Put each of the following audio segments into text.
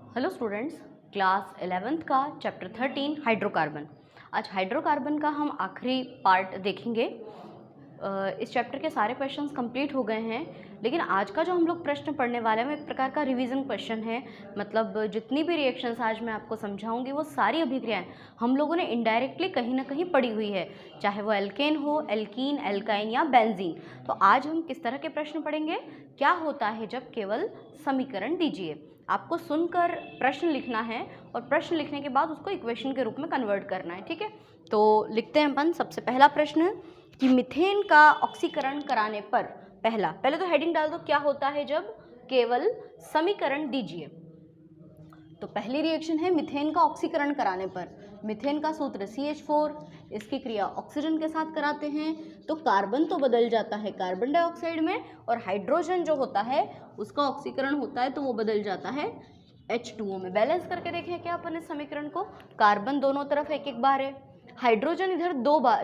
Hello students, class 11th का chapter 13 hydrocarbon. आज hydrocarbon का हम आखिरी पार्ट देखेंगे। इस चैप्टर के सारे क्वेश्चंस कंप्लीट हो गए हैं, लेकिन आज का जो हम लोग प्रश्न पढ़ने वाले हैं वो एक प्रकार का रिवीजन क्वेश्चन है। मतलब जितनी भी रिएक्शंस आज मैं आपको समझाऊंगी वो सारी अभिक्रियाएं हम लोगों ने इनडायरेक्टली कहीं ना कहीं पढ़ी हुई है, चाहे वो एल्केन हो, एल्कीन, एल्काइन या बेंजीन। तो आज हम किस तरह के प्रश्न पढ़ेंगे, क्या होता है जब केवल समीकरण दीजिए। आपको सुनकर प्रश्न लिखना है और प्रश्न लिखने के बाद उसको इक्वेशन के रूप में कन्वर्ट करना है। ठीक है, तो लिखते हैं अपन। सबसे पहला प्रश्न है कि मीथेन का ऑक्सीकरण कराने पर, पहले तो हेडिंग डाल दो, क्या होता है जब केवल समीकरण दीजिए। तो पहली रिएक्शन है मीथेन का ऑक्सीकरण कराने पर। मीथेन का सूत्र CH4, इसकी क्रिया ऑक्सीजन के साथ कराते हैं तो कार्बन तो बदल जाता है कार्बन डाइऑक्साइड में, और हाइड्रोजन जो होता है उसका ऑक्सीकरण होता है तो वो बदल जाता है H2O में। बैलेंस करके देखें क्या अपन इस समीकरण को। कार्बन दोनों तरफ एक एक बार है, हाइड्रोजन इधर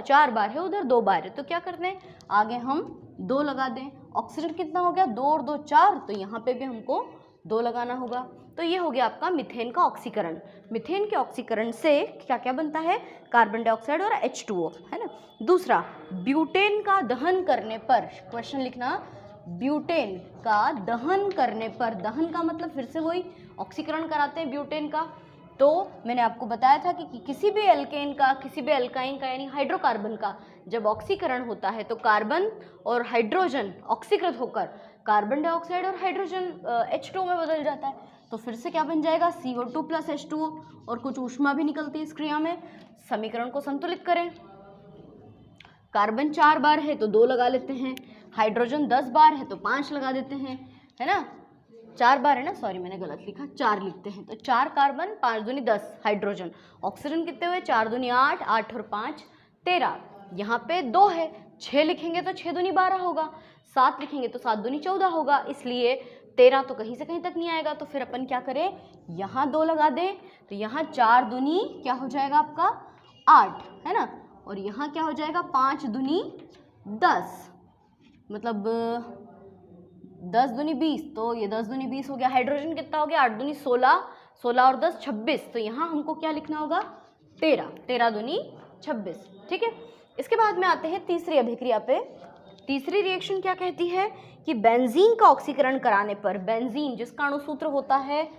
4 बार है, उधर 2 बार है, तो क्या करते हैं आगे हम 2 लगा दें। ऑक्सीजन कितना हो गया, 2 और 2 4, तो यहाँ पे भी हमको 2 लगाना होगा। तो ये हो गया आपका मीथेन का ऑक्सीकरण। मीथेन के ऑक्सीकरण से क्या क्या बनता है, कार्बन डाइऑक्साइड और H2O, है ना। दूसरा, ब्यूटेन का दहन करने पर, क्वेश्चन लिखना, ब्यूटेन का दहन करने पर, दहन का मतलब फिर से वही ऑक्सीकरण कराते हैं ब्यूटेन का। तो मैंने आपको बताया था कि किसी भी एल्केन का, किसी भी एल्काइन का यानी हाइड्रोकार्बन का जब ऑक्सीकरण होता है तो कार्बन और हाइड्रोजन ऑक्सीकृत होकर कार्बन डाइऑक्साइड और हाइड्रोजन H2O में बदल जाता है। तो फिर से क्या बन जाएगा, CO2 + H2O, और कुछ ऊष्मा भी निकलती है इस क्रिया में। समीकरण को संतुलित करें। कार्बन 4 बार है तो 2 लगा लेते हैं, हाइड्रोजन 10 बार है तो 5 लगा देते हैं, है ना। 4 बार है ना, सॉरी मैंने गलत लिखा, 4 लिखते हैं। तो 4 कार्बन, 5 दूनी 10 हाइड्रोजन। ऑक्सीजन कितने हुए, 4 दूनी 8, 8 और 5 13। यहाँ पे 2 है, 6 लिखेंगे तो 6 दूनी 12 होगा, 7 लिखेंगे तो 7 दूनी 14 होगा, इसलिए 13 तो कहीं से कहीं तक नहीं आएगा। तो फिर अपन क्या करें, यहाँ 2 लगा दें, तो यहाँ 4 दूनी क्या हो जाएगा आपका 8, है ना, और यहाँ क्या हो जाएगा 5 दूनी 10, मतलब 10 दूनी 20, तो ये 10 दूनी 20 हो गया। हाइड्रोजन कितना हो गया, 8 दूनी 16, 16 और 10 26, तो यहाँ हमको क्या लिखना होगा 13, 13 दूनी 26। ठीक है, इसके बाद में आते हैं तीसरी अभिक्रिया पे। तीसरी रिएक्शन क्या कहती है कि बेंजीन का ऑक्सीकरण कराने पर, बेंजीन जिसका अणुसूत्र होता है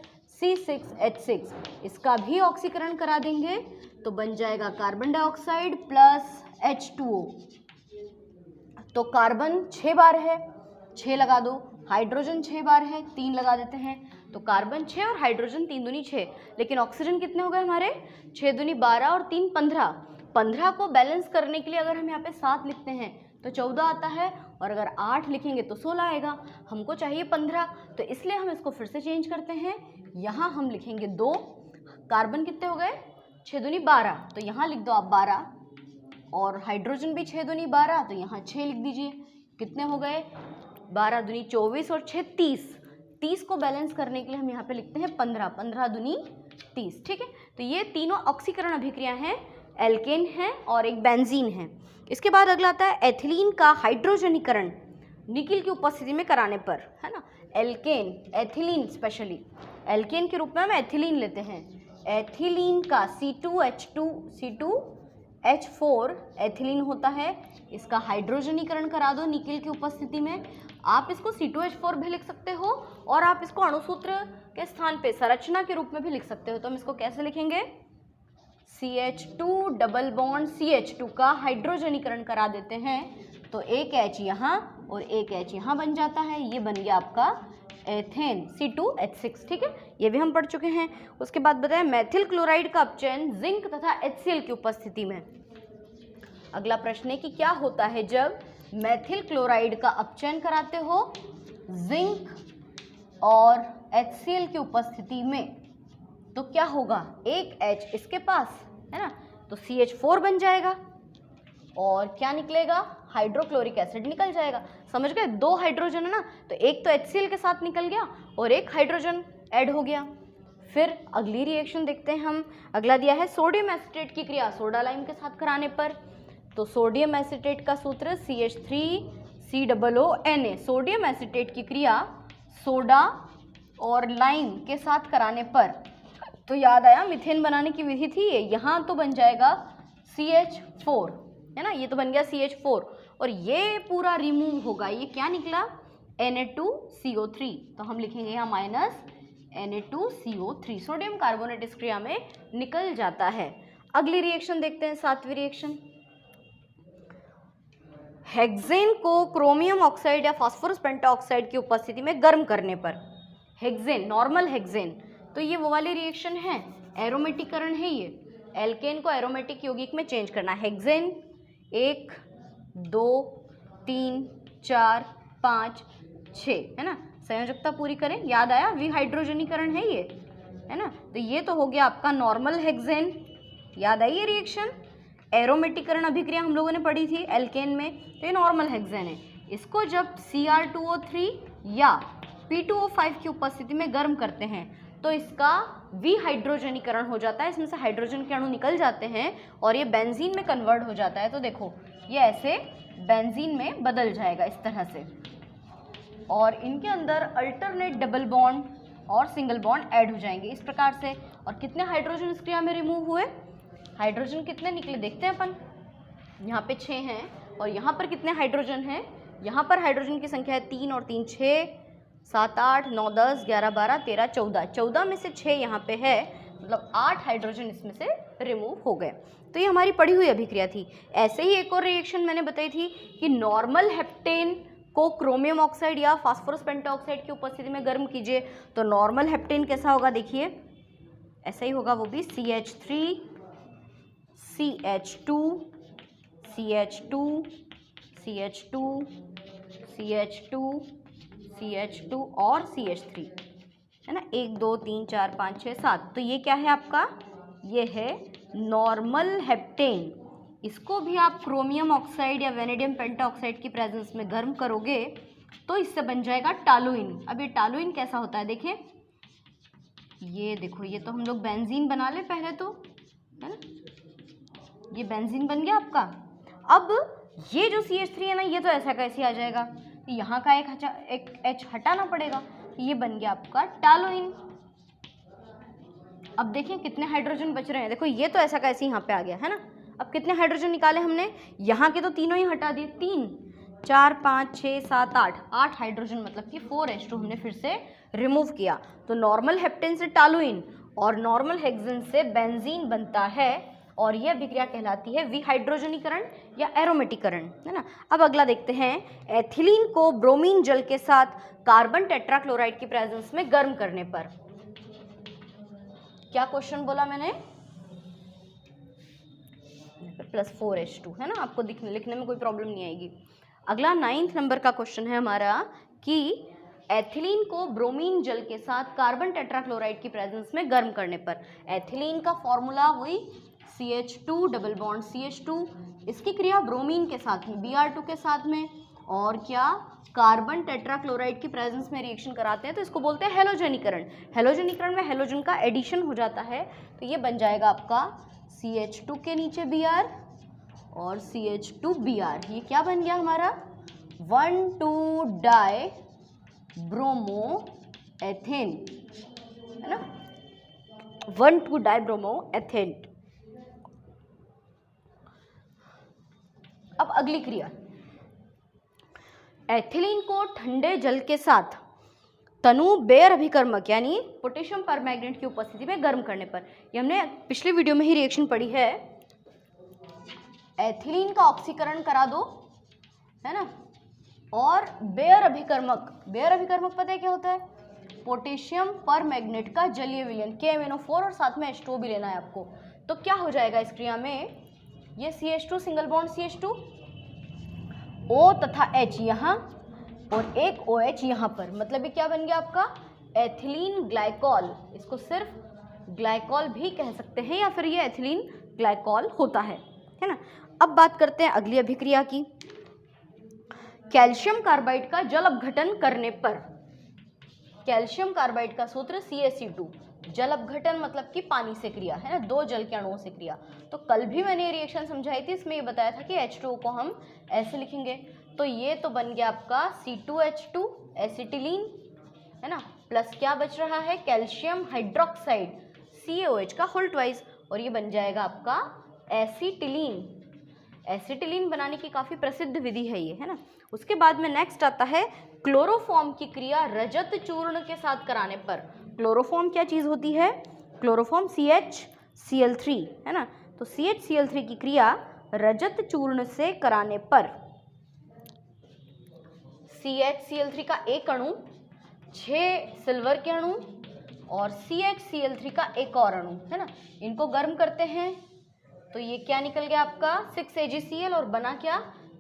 C6H6, इसका भी ऑक्सीकरण करा देंगे तो बन जाएगा कार्बन डाइऑक्साइड प्लस H2O। तो कार्बन 6 बार है, 6 लगा दो, हाइड्रोजन 6 बार है, 3 लगा देते हैं, तो कार्बन 6 और हाइड्रोजन 3 दूनी 6। लेकिन ऑक्सीजन कितने हो गए हमारे, 6 दूनी 12 और 3 15। 15 को बैलेंस करने के लिए अगर हम यहाँ पे 7 लिखते हैं तो 14 आता है, और अगर 8 लिखेंगे तो 16 आएगा। हमको चाहिए 15, तो इसलिए हम इसको फिर से चेंज करते हैं। यहाँ हम लिखेंगे 2, कार्बन कितने हो गए 6 दूनी 12, तो यहाँ लिख दो आप 12, और हाइड्रोजन भी 6 दूनी 12, तो यहाँ 6 लिख दीजिए। कितने हो गए, 12 दूनी 24 और 6 30। 30 को बैलेंस करने के लिए हम यहाँ पे लिखते हैं 15, 15 दूनी 30। ठीक है, तो ये तीनों ऑक्सीकरण अभिक्रिया हैं, एल्केन है और एक बेंजीन है। इसके बाद अगला आता है एथिलीन का हाइड्रोजनीकरण निकिल की उपस्थिति में कराने पर, है ना। एल्केन, एथिलीन, स्पेशली एल्केन के रूप में हम एथिलीन लेते हैं। एथिलीन का C2H4 एथिलीन होता है, इसका हाइड्रोजनीकरण करा दो निकिल की उपस्थिति में। आप इसको C2H4 भी लिख सकते हो, और आप इसको अणुसूत्र के स्थान पे संरचना के रूप में भी लिख सकते हो। तो हम इसको कैसे लिखेंगे, CH2 डबल बॉन्ड CH2 का हाइड्रोजनीकरण करा देते हैं, तो एक H यहाँ और एक H यहाँ बन जाता है, ये बन गया आपका एथेन C2H6। ठीक है, ये भी हम पढ़ चुके हैं। उसके बाद बताएं मेथिल क्लोराइड का अपचयन जिंक तथा HCl की उपस्थिति में। अगला प्रश्न है कि क्या होता है जब मेथिल क्लोराइड का अपचयन कराते हो जिंक और HCl की उपस्थिति में, तो क्या होगा, एक H इसके पास, है ना, तो CH4 बन जाएगा, और क्या निकलेगा, हाइड्रोक्लोरिक एसिड निकल जाएगा। समझ गए, 2 हाइड्रोजन है ना, तो एक तो HCl के साथ निकल गया और एक हाइड्रोजन ऐड हो गया। फिर अगली रिएक्शन देखते हैं हम। अगला दिया है सोडियम एसीटेट की क्रिया सोडा लाइम के साथ कराने पर। तो सोडियम एसीटेट का सूत्र CH3COONA। सोडियम एसीटेट की क्रिया सोडा और लाइन के साथ कराने पर तो याद आया मिथेन बनाने की विधि थी ये। यहाँ तो बन जाएगा CH4, है ना, ये तो बन गया CH4 और ये पूरा रिमूव होगा। ये क्या निकला? Na2CO3। तो हम लिखेंगे यहाँ माइनस Na2CO3। सोडियम कार्बोनेट इस क्रिया में निकल जाता है। अगली रिएक्शन देखते हैं, 7वीं रिएक्शन। हेक्सेन को क्रोमियम ऑक्साइड या फास्फोरस पेंटाऑक्साइड की उपस्थिति में गर्म करने पर, हेक्सेन, नॉर्मल हेक्सेन, तो ये वो वाली रिएक्शन है, एरोमेटिकरण है ये। एल्केन को एरोमेटिक यौगिक में चेंज करना। हेक्सेन 1 2 3 4 5 6, है ना, संयोजकता पूरी करें। याद आया, विहाइड्रोजनीकरण है ये, है ना। तो ये तो हो गया आपका नॉर्मल हेक्सेन। याद आई ये रिएक्शन, एरोमेटिकरण अभिक्रिया हम लोगों ने पढ़ी थी एल्केन में, तो ये नॉर्मल हेक्सेन है। इसको जब Cr2O3 या P2O5 की उपस्थिति में गर्म करते हैं तो इसका विहाइड्रोजनीकरण हो जाता है, इसमें से हाइड्रोजन के अणु निकल जाते हैं और ये बेंजीन में कन्वर्ट हो जाता है। तो देखो ये ऐसे बेंजीन में बदल जाएगा इस तरह से, और इनके अंदर अल्टरनेट डबल बॉन्ड और सिंगल बॉन्ड ऐड हो जाएंगे इस प्रकार से। और कितने हाइड्रोजन इस क्रिया में रिमूव हुए? हाइड्रोजन कितने निकले देखते हैं अपन। यहाँ पे 6 हैं और यहाँ पर कितने हाइड्रोजन हैं? यहाँ पर हाइड्रोजन की संख्या है 3 और 3 6, 7 8 9 10 11 12 13 14। 14 में से 6 यहाँ पे है, मतलब 8 हाइड्रोजन इसमें से रिमूव हो गए। तो ये हमारी पढ़ी हुई अभिक्रिया थी। ऐसे ही एक और रिएक्शन मैंने बताई थी कि नॉर्मल हेप्टेन को क्रोमियम ऑक्साइड या फास्फोरस पेंटाऑक्साइड की उपस्थिति में गर्म कीजिए। तो नॉर्मल हेप्टेन कैसा होगा देखिए, ऐसा ही होगा, वो भी CH3 CH2 CH2 CH2 CH2 CH2 और CH3, है ना, 1 2 3 4 5 6 7। तो ये क्या है आपका? ये है नॉर्मल हेप्टेन। इसको भी आप क्रोमियम ऑक्साइड या वेनेडियम पेंटाऑक्साइड की प्रेजेंस में गर्म करोगे तो इससे बन जाएगा टालुइन। अब ये टालुइन कैसा होता है देखें, ये देखो, ये तो हम लोग बेंजीन बना ले पहले तो, है ना, ये बेंजीन बन गया आपका। अब ये जो CH3 है ना, ये तो ऐसा कैसे आ जाएगा, यहाँ का एक H हटाना पड़ेगा, ये बन गया आपका टालुइन। अब देखिए कितने हाइड्रोजन बच रहे हैं, देखो ये तो ऐसा कैसे यहाँ पे आ गया, है ना। अब कितने हाइड्रोजन निकाले हमने, यहाँ के तो तीनों ही हटा दिए, 3 4 5 6 7 8 हाइड्रोजन, मतलब कि 4H2 हमने फिर से रिमूव किया। तो नॉर्मल हेप्टेन से टालुइन और नॉर्मल हेक्सेन से बेंजीन बनता है और यह अभिक्रिया कहलाती है विहाइड्रोजनीकरण या एरोमेटिकरण, है ना। अब अगला देखते हैं, एथिलीन को ब्रोमीन जल के साथ कार्बन टेट्राक्लोराइड की प्रेजेंस में गर्म करने पर, क्या क्वेश्चन बोला मैंने, +4H2, है ना, आपको लिखने में कोई प्रॉब्लम नहीं आएगी। अगला 9th नंबर का क्वेश्चन है हमारा कि एथिलीन को ब्रोमीन जल के साथ कार्बन टेट्राक्लोराइड की प्रेजेंस में गर्म करने पर, एथिलीन का फॉर्मूला वही CH2 डबल बॉन्ड CH2, इसकी क्रिया ब्रोमीन के साथ में Br2 के साथ में, और क्या कार्बन टेट्राक्लोराइड की प्रेजेंस में रिएक्शन कराते हैं तो इसको बोलते हैं हेलोजनीकरण। हेलोजनीकरण में हेलोजन का एडिशन हो जाता है, तो ये बन जाएगा आपका CH2 के नीचे Br और CH2Br। ये क्या बन गया हमारा 1,2-डाई ब्रोमो एथेन, है ना, 1,2-डाई ब्रोमो एथेन। अब अगली क्रिया, एथिलीन को ठंडे जल के साथ तनु बेयर अभिकर्मक यानी पोटेशियम परमैंगनेट की उपस्थिति में गर्म करने पर, ये हमने पिछले वीडियो में ही रिएक्शन पढ़ी है। एथिलीन का ऑक्सीकरण करा दो, है ना, और बेयर अभिकर्मक पता है क्या होता है, पोटेशियम परमैंगनेट का जलीय विलयन KMnO4 और साथ में H2O भी लेना है आपको। तो क्या हो जाएगा इस क्रिया में, ये CH2 single bond CH2, O तथा H यहाँ और एक OH यहाँ पर, मतलब ये क्या बन गया आपका एथिलीन ग्लाइकॉल। इसको सिर्फ ग्लाइकॉल भी कह सकते हैं या फिर ये एथिलीन ग्लाइकॉल होता है ना। अब बात करते हैं अगली अभिक्रिया की, कैल्शियम कार्बाइड का जल अपघटन करने पर, कैल्शियम कार्बाइड का सूत्र CaC2, जल अपघटन मतलब कि पानी से क्रिया, है ना, 2 जल के अणुओं से क्रिया। तो कल भी मैंने ये रिएक्शन समझाई थी, इसमें ये बताया था कि H2O को हम ऐसे लिखेंगे। तो ये तो बन गया आपका C2H2 एसिटिलीन, है ना, प्लस क्या बच रहा है, कैल्शियम हाइड्रोक्साइड CaOH का होल ट्वाइस, और ये बन जाएगा आपका एसिटिलीन। एसिटिलीन बनाने की काफ़ी प्रसिद्ध विधि है ये, है ना। उसके बाद में नेक्स्ट आता है क्लोरोफॉर्म की क्रिया रजत चूर्ण के साथ कराने पर। क्लोरोफॉर्म क्या चीज़ होती है, क्लोरोफॉर्म CHCl3, है ना। तो CHCl3 की क्रिया रजत चूर्ण से कराने पर CHCl3 का एक अणु, 6 सिल्वर के अणु और CHCl3 का एक और अणु, है ना, इनको गर्म करते हैं तो ये क्या निकल गया आपका 6 AgCl और बना क्या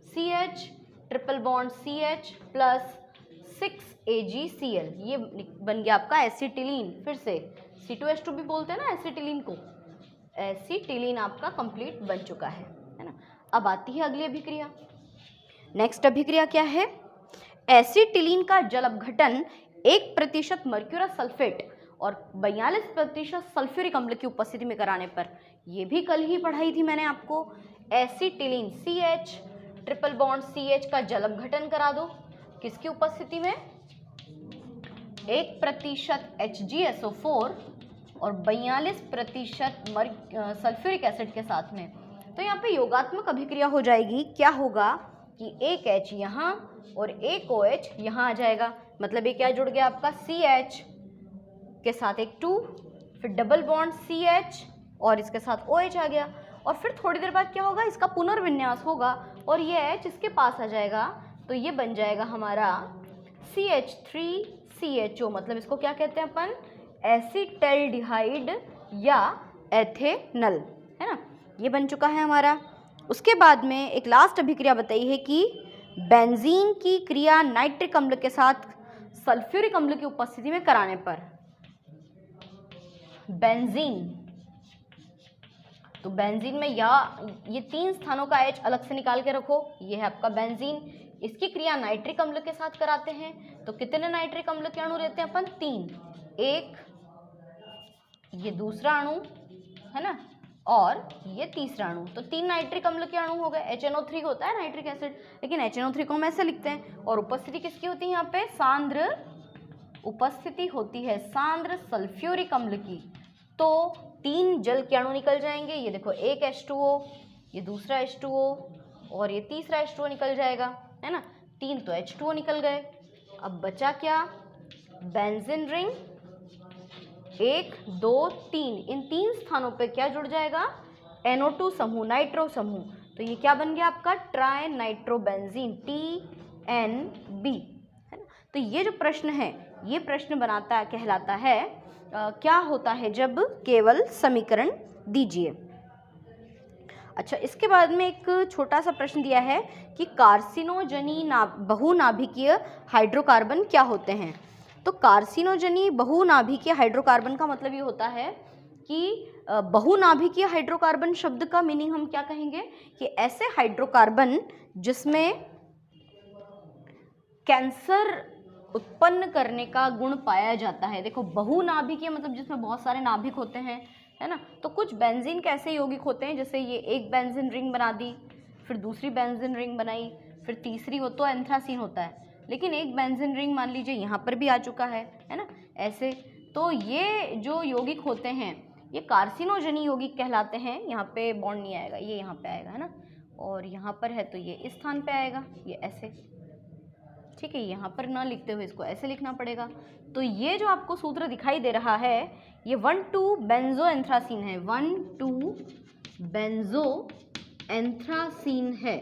CH triple bond CH plus 6 AgCl, ये बन गया आपका एसिटिलीन। फिर से C2H2 भी बोलते हैं ना एसिटिलीन को, एसिटिलीन आपका कंप्लीट बन चुका है ना। अब आती है अगली अभिक्रिया। नेक्स्ट अभिक्रिया क्या है, एसिटिलीन का जल अपघटन 1% मर्क्यूरस सल्फेट और 42% सल्फ्यूरिक अम्ल की उपस्थिति में कराने पर। ये भी कल ही पढ़ाई थी मैंने आपको। Acetylene CH triple bond CH का जल अपघटन करा दो, किसकी उपस्थिति में, 1% HgSO4 और 42% सल्फ्यूरिक एसिड के साथ में। तो यहाँ पे योगात्मक अभिक्रिया हो जाएगी, क्या होगा कि एक H यहाँ और एक OH यहाँ आ जाएगा, मतलब ये क्या जुड़ गया आपका CH के साथ एक 2, फिर डबल बॉन्ड CH और इसके साथ OH आ गया, और फिर थोड़ी देर बाद क्या होगा, इसका पुनर्विन्यास होगा और ये H इसके पास आ जाएगा, तो ये बन जाएगा हमारा CH3CHO, मतलब इसको क्या कहते हैं अपन, एसिटल्डिहाइड या एथेनल, है ना, ये बन चुका है हमारा। उसके बाद में एक लास्ट अभिक्रिया बताई है कि बेंजीन की क्रिया नाइट्रिक अम्ल के साथ सल्फ्यूरिक अम्ल की उपस्थिति में कराने पर। बेंजीन, तो बेंजीन में या ये 3 स्थानों का H अलग से निकाल के रखो, ये है आपका बेंजीन, इसकी क्रिया नाइट्रिक अम्ल के साथ कराते हैं तो कितने नाइट्रिक अम्ल के अणु रहते हैं अपन, 3, एक ये दूसरा अणु, है ना, और ये तीसरा अणु, तो 3 नाइट्रिक अम्ल के अणु हो गए। HNO3 होता है नाइट्रिक एसिड, लेकिन HNO3 को हम ऐसे लिखते हैं, और उपस्थिति किसकी होती है यहाँ पे, सांद्र उपस्थिति होती है सांद्र सल्फ्यूरिक अम्ल की, तो 3 जल के अणु निकल जाएंगे, ये देखो एक H2O, ये दूसरा H2O और ये तीसरा H2O निकल जाएगा, है ना, 3 तो H2O निकल गए। अब बचा क्या, बेंजीन रिंग, 1 2 3, इन 3 स्थानों पे क्या जुड़ जाएगा, NO2 समूह, नाइट्रो समूह, तो ये क्या बन गया आपका ट्राई नाइट्रोबेंजीन TNB, है ना। तो ये जो प्रश्न है, ये प्रश्न बनाता कहलाता है क्या होता है जब केवल समीकरण दीजिए। अच्छा, इसके बाद में एक छोटा सा प्रश्न दिया है कि कार्सिनोजनी बहुनाभिकीय हाइड्रोकार्बन क्या होते हैं। तो कार्सिनोजनी बहुनाभिकीय हाइड्रोकार्बन का मतलब ये होता है कि बहुनाभिकीय हाइड्रोकार्बन शब्द का मीनिंग हम क्या कहेंगे कि ऐसे हाइड्रोकार्बन जिसमें कैंसर उत्पन्न करने का गुण पाया जाता है। देखो बहुनाभिकीय मतलब जिसमें बहुत सारे नाभिक होते हैं, है ना, तो कुछ बेंजीन के ऐसे यौगिक होते हैं, जैसे ये एक बेंजीन रिंग बना दी, फिर दूसरी बेंजीन रिंग बनाई, फिर तीसरी हो तो एंथ्रासीन होता है, लेकिन एक बेंजीन रिंग मान लीजिए यहाँ पर भी आ चुका है ना, ऐसे। तो ये जो यौगिक होते हैं ये कार्सिनोजनी यौगिक कहलाते हैं। यहाँ पे बॉन्ड नहीं आएगा, ये यहाँ पे आएगा, है ना, और यहाँ पर है तो ये इस स्थान पे आएगा, ये ऐसे, ठीक है, यहाँ पर ना लिखते हुए इसको ऐसे लिखना पड़ेगा। तो ये जो आपको सूत्र दिखाई दे रहा है ये 1,2 बेंजो एंथ्रासीन है, 1,2 बेंजो एंथ्रासीन है।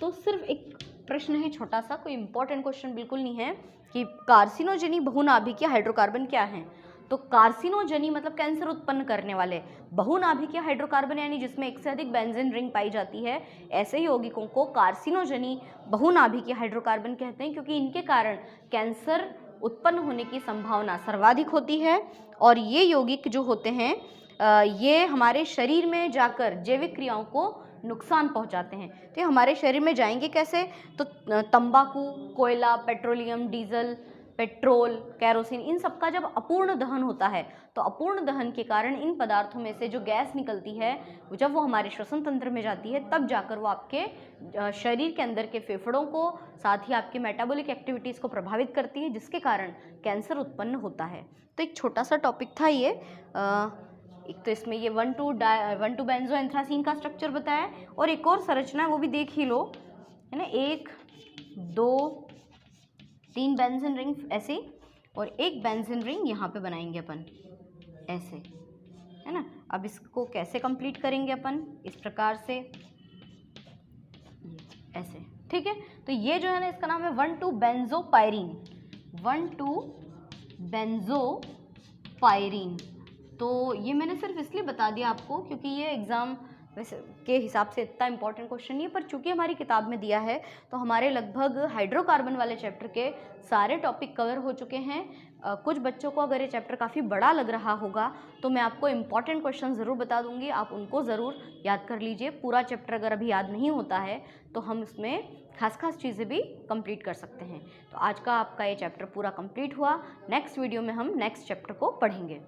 तो सिर्फ एक प्रश्न है छोटा सा, कोई इंपॉर्टेंट क्वेश्चन बिल्कुल नहीं है कि कार्सिनोजनी बहुनाभिकीय हाइड्रोकार्बन क्या हैं। तो कार्सिनोजनी मतलब कैंसर उत्पन्न करने वाले, बहुनाभिकीय हाइड्रोकार्बन यानी जिसमें एक से अधिक बेंजीन रिंग पाई जाती है, ऐसे यौगिकों को कार्सिनोजनी बहुनाभिकीय हाइड्रोकार्बन कहते हैं, क्योंकि इनके कारण कैंसर उत्पन्न होने की संभावना सर्वाधिक होती है। और ये यौगिक जो होते हैं ये हमारे शरीर में जाकर जैविक क्रियाओं को नुकसान पहुंचाते हैं। तो ये हमारे शरीर में जाएंगे कैसे, तो तंबाकू, कोयला, पेट्रोलियम, डीजल, पेट्रोल, कैरोसिन, इन सब का जब अपूर्ण दहन होता है तो अपूर्ण दहन के कारण इन पदार्थों में से जो गैस निकलती है जब वो हमारे श्वसन तंत्र में जाती है तब जाकर वो आपके शरीर के अंदर के फेफड़ों को, साथ ही आपकी मेटाबॉलिक एक्टिविटीज़ को प्रभावित करती है, जिसके कारण कैंसर उत्पन्न होता है। तो एक छोटा सा टॉपिक था ये। एक तो इसमें ये 1,2 बेंजो एंथ्रासीन का स्ट्रक्चर बताया और एक और संरचना है वो भी देख ही लो, है ना। 1 2 3 बेंजीन रिंग ऐसे और एक बेंजीन रिंग यहाँ पे बनाएंगे अपन ऐसे, है ना। अब इसको कैसे कंप्लीट करेंगे अपन, इस प्रकार से ऐसे, ठीक है। तो ये जो है ना इसका नाम है 1,2 बेंजोपायरीन, 1,2 बेंजोपायरीन। तो ये मैंने सिर्फ इसलिए बता दिया आपको क्योंकि ये एग्ज़ाम वैसे के हिसाब से इतना इंपॉर्टेंट क्वेश्चन नहीं है, पर चूंकि हमारी किताब में दिया है तो हमारे लगभग हाइड्रोकार्बन वाले चैप्टर के सारे टॉपिक कवर हो चुके हैं। कुछ बच्चों को अगर ये चैप्टर काफ़ी बड़ा लग रहा होगा तो मैं आपको इंपॉर्टेंट क्वेश्चन ज़रूर बता दूंगी, आप उनको ज़रूर याद कर लीजिए। पूरा चैप्टर अगर अभी याद नहीं होता है तो हम इसमें खास चीज़ें भी कंप्लीट कर सकते हैं। तो आज का आपका ये चैप्टर पूरा कंप्लीट हुआ। नेक्स्ट वीडियो में हम नेक्स्ट चैप्टर को पढ़ेंगे।